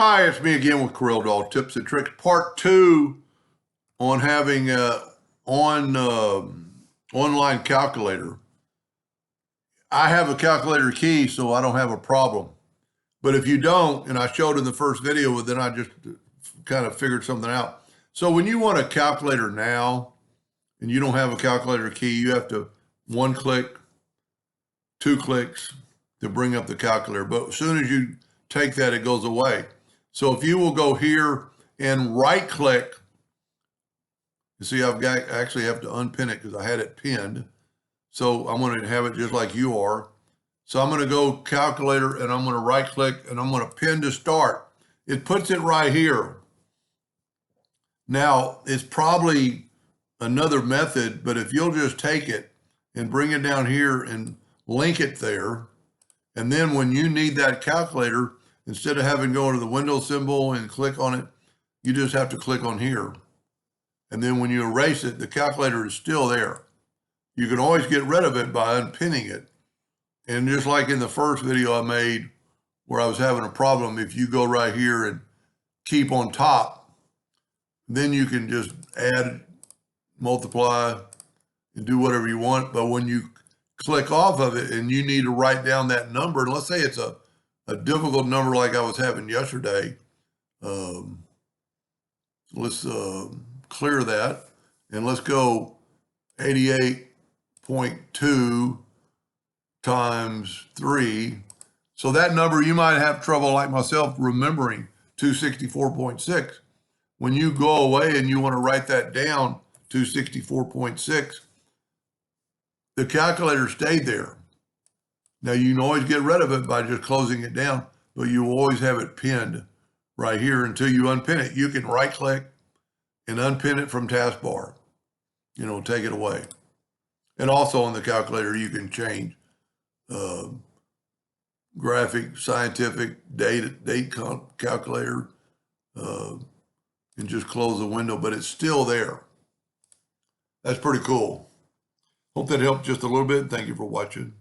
Hi, it's me again with Corel Tips and Tricks, part two on having online calculator. I have a calculator key, so I don't have a problem. But if you don't, and I showed in the first video, then I just kind of figured something out. So when you want a calculator now, and you don't have a calculator key, you have to one click, two clicks to bring up the calculator. But as soon as you take that, it goes away. So if you will go here and right click, you see I actually have to unpin it because I had it pinned. So I'm going to have it just like you are. So I'm going to go calculator and I'm going to right click and I'm going to pin to start. It puts it right here. Now it's probably another method, but if you'll just take it and bring it down here and link it there, and then when you need that calculator, instead of having to go to the Windows symbol and click on it, you just have to click on here. And then when you erase it, the calculator is still there. You can always get rid of it by unpinning it. And just like in the first video I made where I was having a problem, if you go right here and keep on top, then you can just add, multiply, and do whatever you want. But when you click off of it and you need to write down that number, and let's say it's a difficult number like I was having yesterday, let's clear that and let's go 88.2 times 3. So that number, you might have trouble like myself remembering 264.6. When you go away and you want to write that down, 264.6, the calculator stayed there. Now you can always get rid of it by just closing it down, but you always have it pinned right here until you unpin it. You can right click and unpin it from taskbar, take it away. And also on the calculator, you can change graphic, scientific, date calculator, and just close the window, but it's still there. That's pretty cool. Hope that helped just a little bit. Thank you for watching.